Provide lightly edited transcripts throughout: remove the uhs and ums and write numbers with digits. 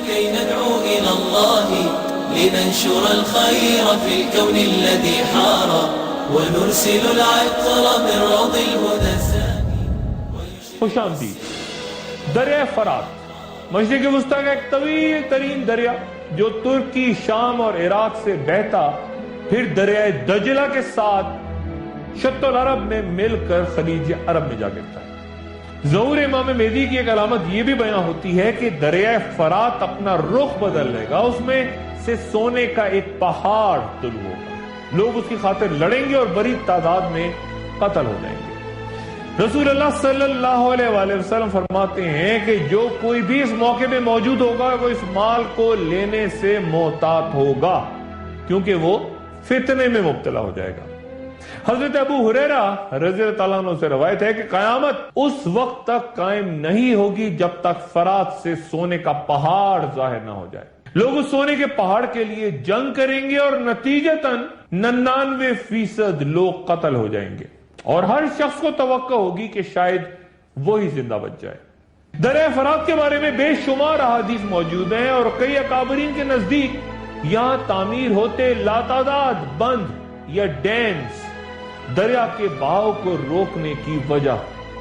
كي ندعو إلى الله لننشر الخير في الكون الذي حار ونرسل العطر من روض الهدى السامي. خوش آمدید. دریا فرات مشرق وسطی کا ایک طویل ترین دریا جو ترکی، شام اور عراق سے بہتا پھر دریائے دجلہ کے ساتھ شط العرب میں مل کر خلیج عرب میں جا گرتا ہے. ظہور امام مہدی کی ایک علامت یہ بھی بیان ہوتی ہے کہ دریائے فرات اپنا رخ بدل لے گا، اس میں سے سونے کا ایک پہاڑ طلوع ہوگا. لوگ اس کی خاطر لڑیں گے اور بڑی تعداد میں قتل ہو جائیں گے. رسول اللہ صلی اللہ علیہ وآلہ وسلم فرماتے ہیں کہ جو کوئی بھی اس موقع میں موجود ہوگا وہ اس مال کو لینے سے محتاط ہوگا کیونکہ وہ فتنے میں مبتلا ہو جائے گا. حضرت ابو ہریرہ رضی اللہ تعالیٰ عنہ سے روایت ہے کہ قیامت اس وقت تک قائم نہیں ہوگی جب تک فرات سے سونے کا پہاڑ ظاہر نہ ہو جائے. لوگ اس سونے کے پہاڑ کے لیے جنگ کریں گے اور نتیجتاً 99% لوگ قتل ہو جائیں گے اور ہر شخص کو توقع ہوگی کہ شاید وہی زندہ بچ جائے. دریا فرات کے بارے میں بے شمار احادیث موجود ہیں اور کئی اکابرین کے نزدیک یہاں تعمیر ہوتے لاتعداد بند یا ڈیمز دریا کے بہاؤ کو روکنے کی وجہ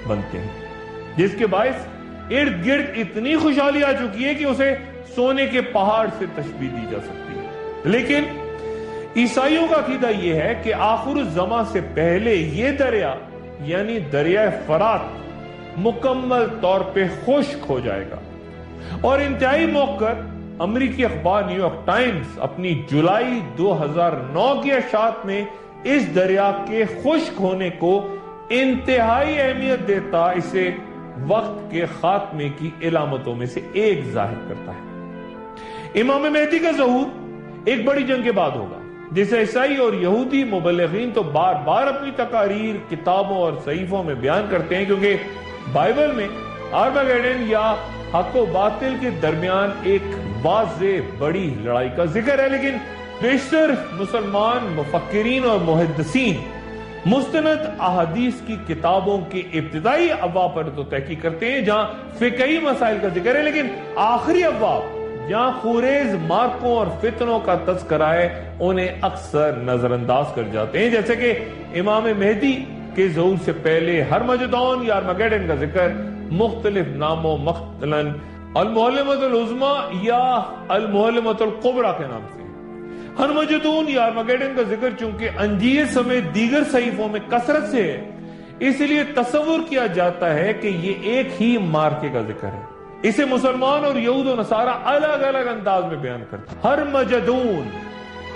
بنتے ہیں، جس کے باعث ارد گرد اتنی خوشحالی آ چکی ہے کہ اسے سونے کے پہاڑ سے تشبیہ دی جا سکتی ہے. لیکن عیسائیوں کا عقیدہ یہ ہے کہ آخر الزمان سے پہلے یہ دریا یعنی دریائے فرات مکمل طور پہ خشک ہو جائے گا. اور انتہائی موقر امریکی اخبار نیو یارک ٹائمز اپنی جولائی 2009 کی اشاعت میں اس دریا کے خشک ہونے کو انتہائی اہمیت دیتا اسے وقت کے خاتمے کی علامتوں میں سے ایک ظاہر کرتا ہے. امام مہدی کا ظہور ایک بڑی جنگ کے بعد ہوگا جسے عیسائی اور یہودی مبلغین تو بار بار اپنی تقاریر، کتابوں اور صحیفوں میں بیان کرتے ہیں کیونکہ بائبل میں آرمگیڈن یا حق و باطل کے درمیان ایک واضح بڑی لڑائی کا ذکر ہے. لیکن بیشتر مسلمان مفکرین اور محدثین مستند احادیث کی کتابوں کے ابتدائی ابواب پر تو تحقیق کرتے ہیں جہاں فقہی مسائل کا ذکر ہے، لیکن آخری ابواب جہاں خوریز مارکوں اور فتنوں کا تذکرہ ہے انہیں اکثر نظر انداز کر جاتے ہیں، جیسے کہ امام مہدی کے ظہور سے پہلے ہرمجدون یا ارمگیڈن کا ذکر مختلف ناموں مثلاً المعلمۃ العظمیٰ یا المعلمۃ الکبریٰ کے نام سے. ہرمجدون یا ارمگیڈن کا ذکر چونکہ انجیل سمیت دیگر صحیفوں میں کثرت سے ہے اس لیے تصور کیا جاتا ہے کہ یہ ایک ہی مارکے کا ذکر ہے. اسے مسلمان اور یہود و نصارہ الگ الگ انداز میں بیان کرتے ہیں. ہرمجدون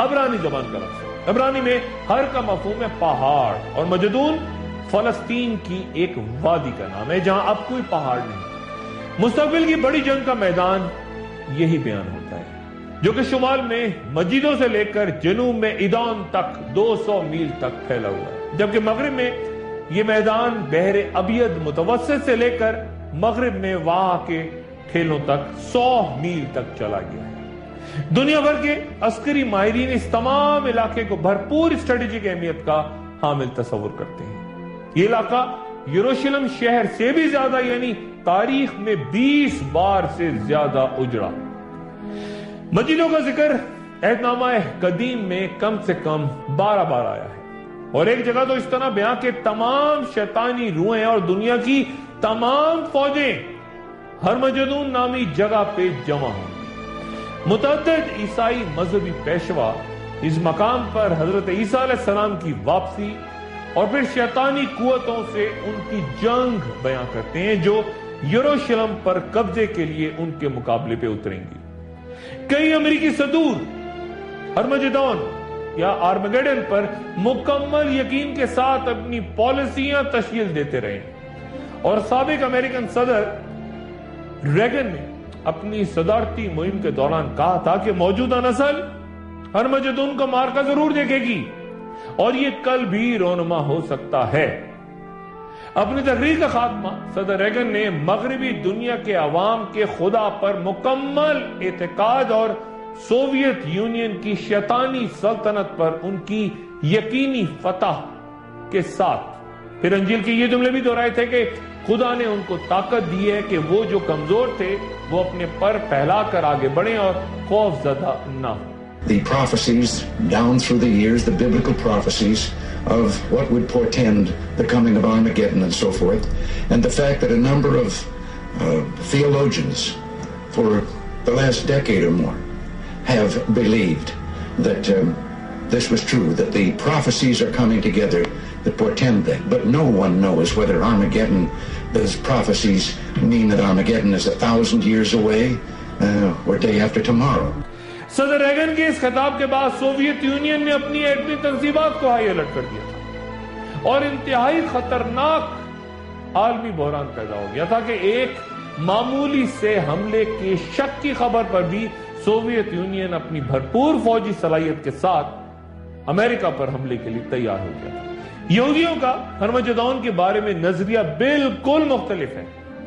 عبرانی زبان کا لفظ ہے. عبرانی میں ہر کا مفہوم ہے پہاڑ اور مجدون فلسطین کی ایک وادی کا نام ہے جہاں اب کوئی پہاڑ نہیں. مستقبل کی بڑی جنگ کا میدان یہی بیان ہوتا ہے جو کہ شمال میں مجیدوں سے لے کر جنوب میں ایدون تک 200 میل تک پھیلا ہوا ہے، جبکہ مغرب میں یہ میدان بحر ابیض متوسط سے لے کر مغرب میں وہاں کے ٹھیلوں تک 100 میل تک چلا گیا ہے. دنیا بھر کے عسکری ماہرین اس تمام علاقے کو بھرپور اسٹریٹجک اہمیت کا حامل تصور کرتے ہیں. یہ علاقہ یروشلم شہر سے بھی زیادہ یعنی تاریخ میں 20 بار سے زیادہ اجڑا. مجیدوں کا ذکر عہد نامہ قدیم میں کم سے کم 12 بار آیا ہے اور ایک جگہ تو اس طرح بیان کہ تمام شیطانی روحیں اور دنیا کی تمام فوجیں ہرمجدون نامی جگہ پہ جمع ہوں گی. متعدد عیسائی مذہبی پیشوا اس مقام پر حضرت عیسیٰ علیہ السلام کی واپسی اور پھر شیطانی قوتوں سے ان کی جنگ بیان کرتے ہیں جو یروشلم پر قبضے کے لیے ان کے مقابلے پہ اتریں گی. کئی امریکی صدور ہرمجدون یا آرمگیڈن پر مکمل یقین کے ساتھ اپنی پالیسیاں تشکیل دیتے رہے اور سابق امریکن صدر ریگن نے اپنی صدارتی مہم کے دوران کہا تھا کہ موجودہ نسل ہرمجدون کا مارکا ضرور دیکھے گی اور یہ کل بھی رونما ہو سکتا ہے. اپنی تقریر کا خاتمہ صدر ریگن نے مغربی دنیا کے عوام کے خدا پر مکمل اعتقاد اور سوویت یونین کی شیطانی سلطنت پر ان کی یقینی فتح کے ساتھ پھر انجیل کے یہ جملے بھی دہرائے تھے کہ خدا نے ان کو طاقت دی ہے کہ وہ جو کمزور تھے وہ اپنے پر پھیلا کر آگے بڑھیں اور خوف زدہ نہ ہوں. The prophecies down through the years, the biblical prophecies of what would portend the coming of Armageddon and so forth, and the fact that a number of theologians for the last decade or more have believed that this was true, that the prophecies are coming together that portend that. But no one knows whether Armageddon, those prophecies mean that Armageddon is 1,000 years away or day after tomorrow. صدر Reagan کے اس خطاب کے بعد Soviet union نے اپنی ایٹمی تنصیبات کو high alert کر دیا تھا اور انتہائی خطرناک عالمی بحران پیدا ہو گیا تھا کہ ایک معمولی سے حملے کے شک کی خبر پر بھی سوویت یونین اپنی بھرپور فوجی صلاحیت کے ساتھ امریکہ پر حملے کے لیے تیار ہو گیا تھا. یہودیوں کا ارمجدون کے بارے میں نظریہ بالکل مختلف ہے.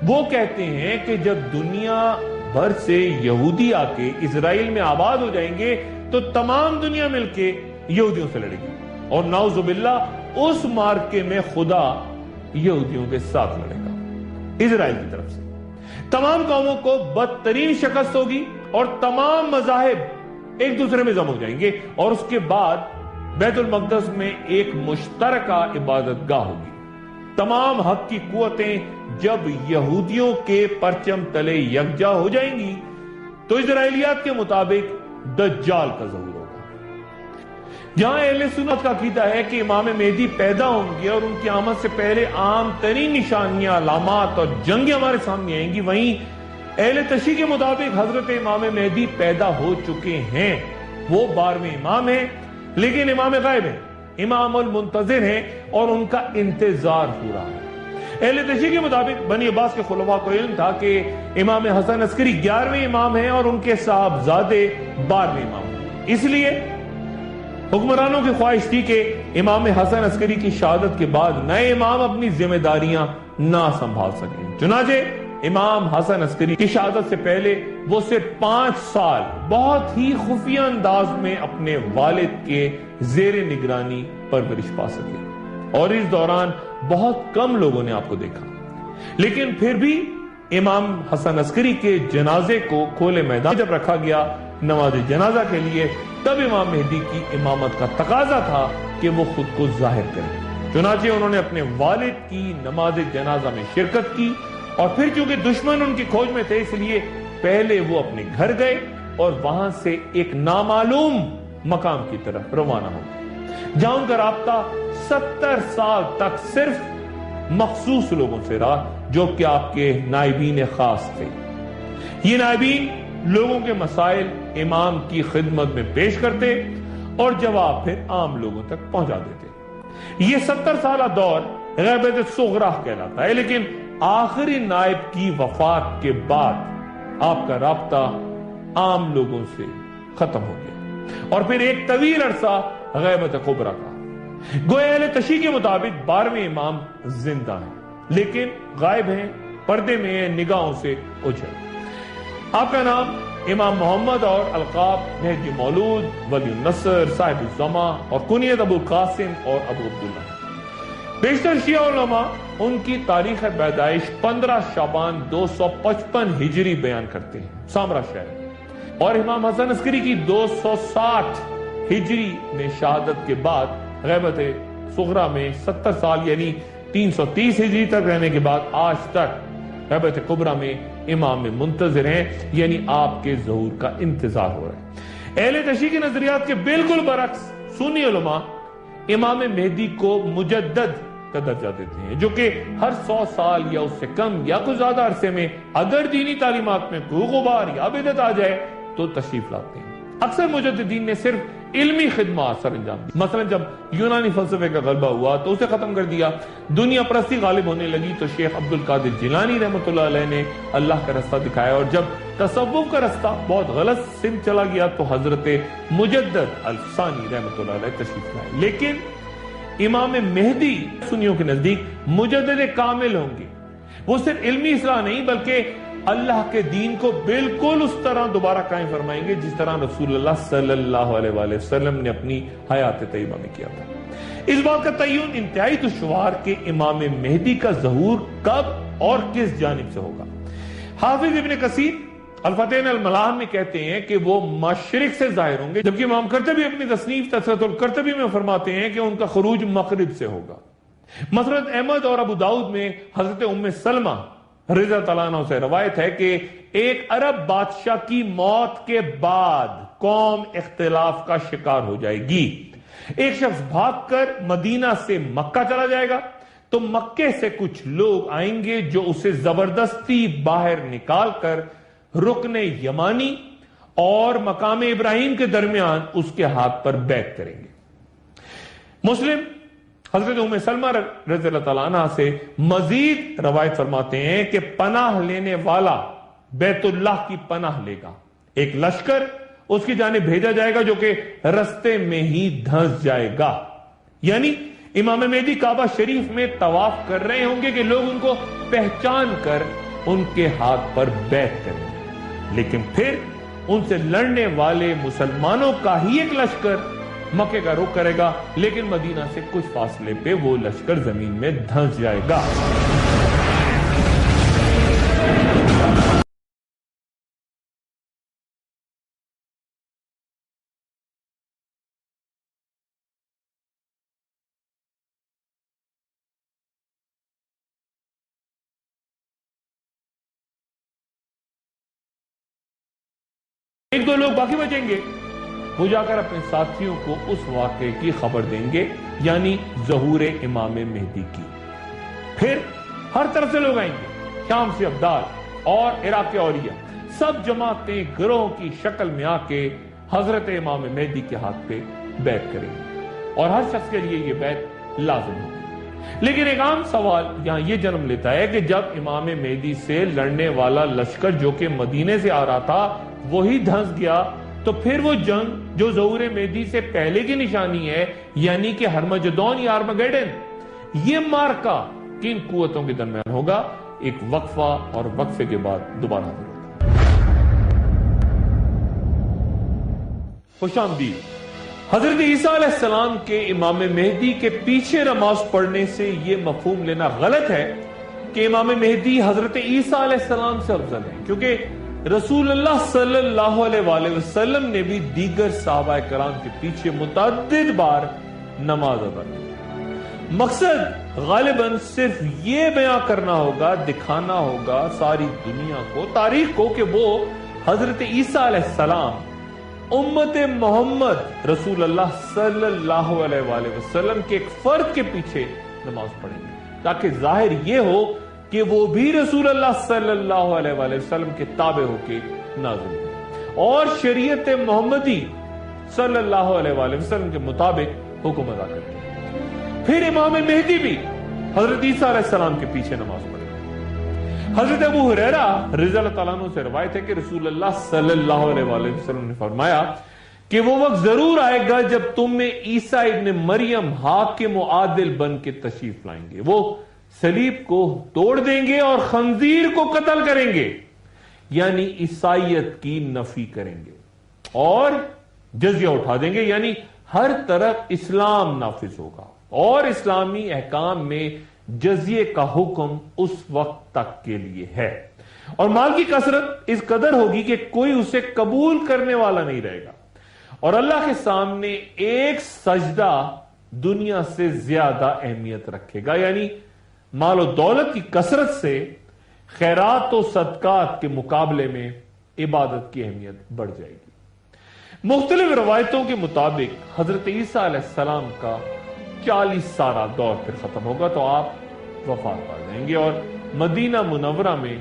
وہ کہتے ہیں کہ جب دنیا بھر سے یہودی آ کے اسرائیل میں آباد ہو جائیں گے تو تمام دنیا مل کے یہودیوں سے لڑے گی اور نعوذ باللہ اس مارکے میں خدا یہودیوں کے ساتھ لڑے گا اسرائیل کی طرف سے. تمام قوموں کو بدترین شکست ہوگی اور تمام مذاہب ایک دوسرے میں ضم ہو جائیں گے اور اس کے بعد بیت المقدس میں ایک مشترکہ عبادت گاہ ہوگی. تمام حق کی قوتیں جب یہودیوں کے پرچم تلے یکجا ہو جائیں گی تو اسرائیلیات کے مطابق دجال کا ظہور ہوگا. جہاں اہل سنت کا عقیدہ ہے کہ امام مہدی پیدا ہوں گے اور ان کی آمد سے پہلے عام ترین نشانیاں، علامات اور جنگیں ہمارے سامنے آئیں گی، وہیں اہل تشیع کے مطابق حضرت امام مہدی پیدا ہو چکے ہیں. وہ 12ویں امام ہیں لیکن امام غائب ہیں، امام المنتظر ہیں اور ان کا انتظار ہو رہا ہے. اہل تشیع کے مطابق بنی عباس کے خلفاء کو علم تھا کہ امام حسن عسکری 11ویں امام ہیں اور ان کے صاحبزادے 12ویں امام ہیں. اس لیے حکمرانوں کی خواہش تھی کہ امام حسن عسکری کی شہادت کے بعد نئے امام اپنی ذمہ داریاں نہ سنبھال سکیں. چنانچہ امام حسن عسکری کی شہادت سے پہلے وہ صرف 5 سال بہت ہی خفیہ انداز میں اپنے والد کے زیر نگرانی پرورش پا سکے اور اس دوران بہت کم لوگوں نے آپ کو دیکھا. لیکن پھر بھی امام حسن عسکری کے جنازے کو کھلے میدان جب رکھا گیا نماز جنازہ کے لیے تب امام مہدی کی امامت کا تقاضا تھا کہ وہ خود کو ظاہر کریں. چنانچہ انہوں نے اپنے والد کی نماز جنازہ میں شرکت کی اور پھر چونکہ دشمن ان کی کھوج میں تھے اس لیے پہلے وہ اپنے گھر گئے اور وہاں سے ایک نامعلوم مقام کی طرف روانہ ہو گئے جہاں ان کا رابطہ 70 سال تک صرف مخصوص لوگوں سے رہا جو کہ آپ کے نائبین خاص تھے. یہ نائبین لوگوں کے مسائل امام کی خدمت میں پیش کرتے اور جواب پھر عام لوگوں تک پہنچا دیتے. یہ 70 سالہ دور غیبت صغرا کہلاتا ہے لیکن آخری نائب کی وفات کے بعد آپ کا رابطہ عام لوگوں سے ختم ہو گیا اور پھر ایک طویل عرصہ غیبت کبریٰ کا. گویا اہل تشیع کے مطابق 12ویں امام زندہ ہیں لیکن غائب ہیں، پردے میں ہیں، نگاہوں سے اوجھل. آپ کا نام امام محمد اور القاب مہدی مولود، ولی النصر، صاحب الزماں اور کنیت ابو القاسم اور ابو عبداللہ. بیشتر شیعہ علماء ان کی تاریخ پیدائش 15 شعبان 255 ہجری بیان کرتے ہیں سامرا شہر اور امام حسن عسکری کی 260 ہجری میں شہادت کے بعد غیبت صغرا میں 70 سال یعنی 330 ہجری تک رہنے کے بعد آج تک غیبت کبریٰ میں امام منتظر ہیں یعنی آپ کے ظہور کا انتظار ہو رہا ہے. اہل تشیع کے نظریات کے بالکل برعکس سنی علماء امام مہدی کو مجدد کا درجہ دیتے ہیں جو کہ ہر 100 سال یا اس سے کم یا کچھ زیادہ عرصے میں اگر دینی تعلیمات میں کوئی غبار یا بدعت آ جائے تو تشریف لاتے ہیں. اکثر مجددین نے صرف علمی خدمات سر انجام دی. مثلا جب یونانی فلسفے کا غلبہ ہوا تو اسے ختم کر دیا، دنیا پرستی غالب ہونے لگی تو شیخ عبد القادر جیلانی رحمۃ اللہ علیہ نے اللہ کا رستہ دکھایا اور جب تصوف کا رستہ بہت غلط سمت چلا گیا تو حضرت مجدد الثانی رحمۃ اللہ علیہ تشریف لائے. لیکن امام مہدی سنیوں کے نزدیک مجدد کامل ہوں گے. وہ صرف علمی اصلاح نہیں بلکہ اللہ کے دین کو بالکل اس طرح دوبارہ قائم فرمائیں گے جس طرح رسول اللہ صلی اللہ علیہ وآلہ وسلم نے اپنی حیات طیبہ میں کیا تھا۔ اس بات کا تعین انتہائی دشوار کہ امام مہدی کا ظہور کب اور کس جانب سے ہوگا۔ حافظ ابن کثیر الفتح الملاحم میں کہتے ہیں کہ وہ مشرق سے ظاہر ہوں گے، جبکہ امام قرطبی اپنی تصنیف تذکرۃ القرطبی میں فرماتے ہیں کہ ان کا خروج مغرب سے ہوگا۔ مسند احمد اور ابو داؤد میں حضرت ام سلمہ رضی اللہ عنہ سے روایت ہے کہ ایک عرب بادشاہ کی موت کے بعد قوم اختلاف کا شکار ہو جائے گی۔ ایک شخص بھاگ کر مدینہ سے مکہ چلا جائے گا تو مکے سے کچھ لوگ آئیں گے جو اسے زبردستی باہر نکال کر رکن یمانی اور مقام ابراہیم کے درمیان اس کے ہاتھ پر بیعت کریں گے۔ مسلم حضرت ام سلمہ رضی اللہ تعالیٰ عنہ سے مزید روایت فرماتے ہیں کہ پناہ لینے والا بیت اللہ کی پناہ لے گا، ایک لشکر اس کی جانب بھیجا جائے گا جو کہ رستے میں ہی دھنس جائے گا، یعنی امام مہدی کعبہ شریف میں طواف کر رہے ہوں گے کہ لوگ ان کو پہچان کر ان کے ہاتھ پر بیعت کریں گے، لیکن پھر ان سے لڑنے والے مسلمانوں کا ہی ایک لشکر مکے کا رخ کرے گا، لیکن مدینہ سے کچھ فاصلے پہ وہ لشکر زمین میں دھنس جائے گا۔ ایک دو لوگ باقی بچیں گے، وہ جا کر اپنے ساتھیوں کو اس واقعے کی خبر دیں گے، یعنی ظہور امام مہدی کی۔ پھر ہر طرف سے لوگ آئیں گے، شام سے ابدال اور عراق کے اولیاء، سب جماعتیں گروہ کی شکل میں آ کے حضرت امام مہدی کے ہاتھ پہ بیعت کریں گے، اور ہر شخص کے لیے یہ بیعت لازم ہوگی۔ لیکن ایک عام سوال یہاں یہ جنم لیتا ہے کہ جب امام مہدی سے لڑنے والا لشکر جو کہ مدینے سے آ رہا تھا وہی دھنس گیا، تو پھر وہ جنگ جو ظہور مہدی سے پہلے کی نشانی ہے، یعنی کہ ہرمجدون یا آرمگیڈن، یہ مارکا کن قوتوں کے درمیان ہوگا؟ ایک وقفہ، اور وقفے کے بعد دوبارہ حاضر ہوگا۔ خوش آمدید۔ حضرت عیسیٰ علیہ السلام کے امام مہدی کے پیچھے نماز پڑھنے سے یہ مفہوم لینا غلط ہے کہ امام مہدی حضرت عیسیٰ علیہ السلام سے افضل ہے، کیونکہ رسول اللہ صلی اللہ علیہ وآلہ وسلم نے بھی دیگر صحابہ کرام کے پیچھے متعدد بار نماز ادا کی۔ مقصد غالباً صرف یہ بیان کرنا ہوگا، دکھانا ہوگا ساری دنیا کو، تاریخ کو، کہ وہ حضرت عیسیٰ علیہ السلام امت محمد رسول اللہ صلی اللہ علیہ وآلہ وسلم کے ایک فرد کے پیچھے نماز پڑھیں گے، تاکہ ظاہر یہ ہو کہ وہ بھی رسول اللہ صلی اللہ علیہ وآلہ وسلم کے تابع ہو کے نازل ہوئے اور شریعت محمدی صلی اللہ علیہ وآلہ وسلم کے مطابق حکم ادا کرتے ہیں۔ پھر امام مہدی بھی حضرت عیسیٰ علیہ السلام کے پیچھے نماز پڑھے گا۔ حضرت ابو ہریرہ رضی اللہ تعالیٰ عنہ سے روایت ہے کہ رسول اللہ صلی اللہ علیہ وآلہ وسلم نے فرمایا کہ وہ وقت ضرور آئے گا جب تم میں عیسیٰ ابن مریم حاکم و عادل بن کے تشریف لائیں گے، وہ صلیب کو توڑ دیں گے اور خنزیر کو قتل کریں گے، یعنی عیسائیت کی نفی کریں گے، اور جزیہ اٹھا دیں گے، یعنی ہر طرف اسلام نافذ ہوگا، اور اسلامی احکام میں جزیے کا حکم اس وقت تک کے لیے ہے، اور مال کی کثرت اس قدر ہوگی کہ کوئی اسے قبول کرنے والا نہیں رہے گا، اور اللہ کے سامنے ایک سجدہ دنیا سے زیادہ اہمیت رکھے گا، یعنی مال و دولت کی کثرت سے خیرات و صدقات کے مقابلے میں عبادت کی اہمیت بڑھ جائے گی۔ مختلف روایتوں کے مطابق حضرت عیسیٰ علیہ السلام کا 40 سالہ دور پھر ختم ہوگا تو آپ وفات پا جائیں گے اور مدینہ منورہ میں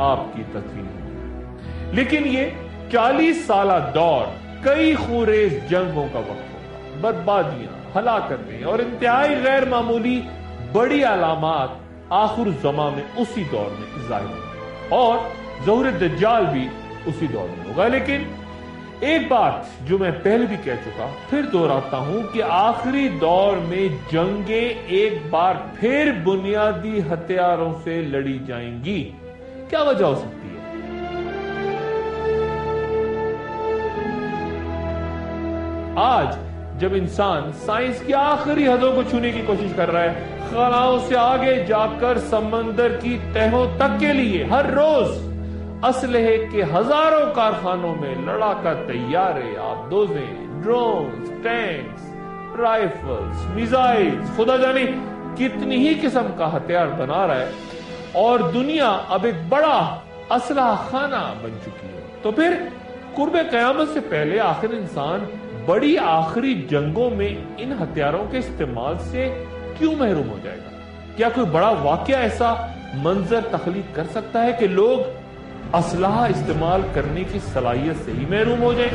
آپ کی تدفین ہوگی۔ لیکن یہ 40 سالہ دور کئی خونریز جنگوں کا وقت ہوگا، بربادیاں، ہلاکتیں اور انتہائی غیر معمولی بڑی علامات آخر الزمان میں اسی دور میں ظاہر ہوگی، اور ظہور دجال بھی اسی دور میں ہوگا۔ لیکن ایک بات جو میں پہلے بھی کہہ چکا، پھر دہراتا ہوں کہ آخری دور میں جنگیں ایک بار پھر بنیادی ہتھیاروں سے لڑی جائیں گی۔ کیا وجہ ہو سکتی ہے؟ آج جب انسان سائنس کی آخری حدوں کو چھونے کی کوشش کر رہا ہے، خلاؤں سے آگے جا کر سمندر کی تہوں تک کے لیے ہر روز اسلحے کے ہزاروں کارخانوں میں لڑاکا طیارے، آبدوزیں، ڈرونز، ٹینکس، رائفلز، میزائلز، خدا جانے کتنی ہی قسم کا ہتھیار بنا رہا ہے، اور دنیا اب ایک بڑا اسلحہ خانہ بن چکی ہے، تو پھر قرب قیامت سے پہلے آخر انسان بڑی آخری جنگوں میں ان ہتھیاروں کے استعمال سے کیوں محروم ہو جائے گا؟ کیا کوئی بڑا واقعہ ایسا منظر تخلیق کر سکتا ہے کہ لوگ اسلحہ استعمال کرنے کی صلاحیت سے ہی محروم ہو جائیں؟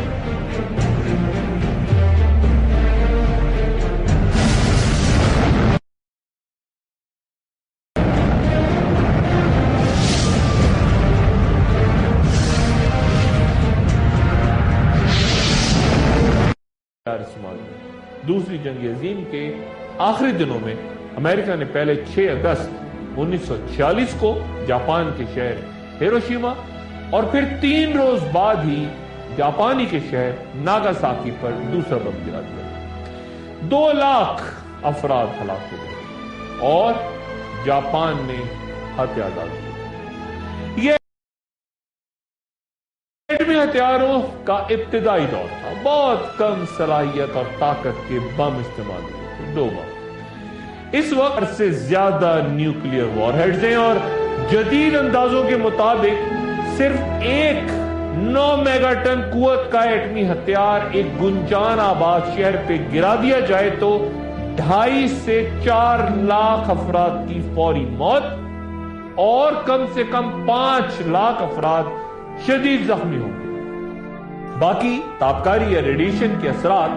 دوسری جنگ عظیم کے آخری دنوں میں امریکہ نے پہلے 6 اگست 1946 کو جاپان کے شہر ہیروشیما اور پھر 3 روز بعد ہی جاپانی کے شہر ناگاساکی پر دوسرا بم گرا دیا۔ 2 لاکھ افراد ہلاک ہو گئے اور جاپان نے ہتھیار ڈال دیے۔ یہ ایٹمی ہتھیاروں کا ابتدائی دور تھا، بہت کم صلاحیت اور طاقت کے بم استعمال ہوئے تھے، 2 بم۔ اس وقت سے زیادہ نیوکلیئر وار ہیڈز ہیں اور جدید اندازوں کے مطابق صرف ایک 9 میگا ٹن قوت کا ایٹمی ہتھیار ایک گنجان آباد شہر پہ گرا دیا جائے تو 2.5 سے 4 لاکھ افراد کی فوری موت اور کم سے کم 5 لاکھ افراد شدید زخمی ہوں گے۔ باقی تابکاری یا ریڈیشن کے اثرات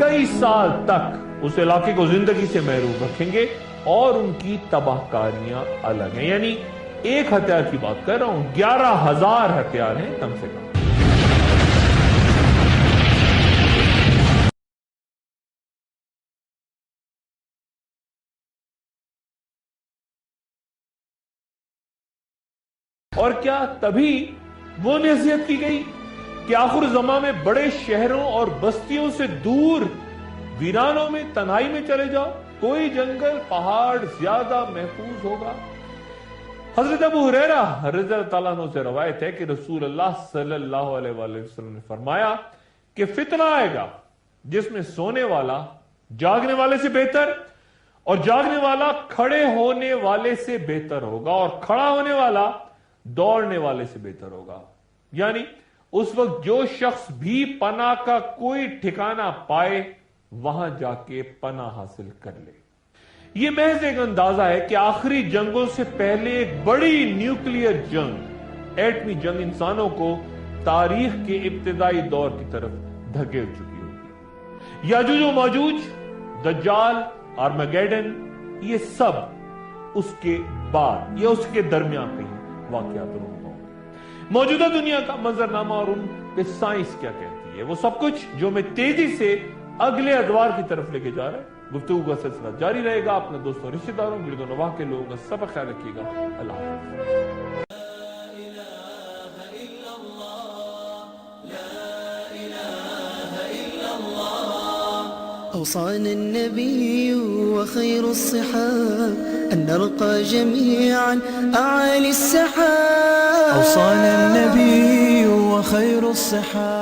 کئی سال تک اس علاقے کو زندگی سے محروم رکھیں گے اور ان کی تباہ کاریاں الگ ہیں، یعنی ایک ہتھیار کی بات کر رہا ہوں، 11,000 ہتھیار ہیں کم سے کم۔ اور کیا تبھی وہ نصیحت کی گئی کہ آخر زمان میں بڑے شہروں اور بستیوں سے دور ویرانوں میں تنہائی میں چلے جاؤ، کوئی جنگل پہاڑ زیادہ محفوظ ہوگا؟ حضرت ابو ہریرہ رضی اللہ تعالیٰ عنہ سے روایت ہے کہ رسول اللہ صلی اللہ علیہ وآلہ وسلم نے فرمایا کہ فتنہ آئے گا جس میں سونے والا جاگنے والے سے بہتر اور جاگنے والا کھڑے ہونے والے سے بہتر ہوگا اور کھڑا ہونے والا دوڑنے والے سے بہتر ہوگا، یعنی اس وقت جو شخص بھی پناہ کا کوئی ٹھکانہ پائے وہاں جا کے پناہ حاصل کر لے۔ یہ محض ایک اندازہ ہے کہ آخری جنگوں سے پہلے ایک بڑی نیوکلیئر جنگ، ایٹمی جنگ انسانوں کو تاریخ کے ابتدائی دور کی طرف دھکیل چکی ہوگی۔ یاجوج و ماجوج، دجال، آرمیگیڈن، یہ سب اس کے بعد یا اس کے درمیان کہیں واقعات رونما ہوگا۔ موجودہ دنیا کا منظرنامہ اور ان پہ سائنس کیا کہتی ہے، وہ سب کچھ جو میں تیزی سے اگلے ادوار کی طرف لے کے جا رہا ہے۔ گفتگو کا سلسلہ جاری رہے گا۔ اپنے دوستوں رشتہ داروں گرد و نواح کے لوگوں کا سب خیال رکھیے گا۔ اللہ حافظ۔ أوصانا النبي وخير الصحاب أن نرقى جميعا أعالي السحاب. أوصانا النبي وخير الصحاب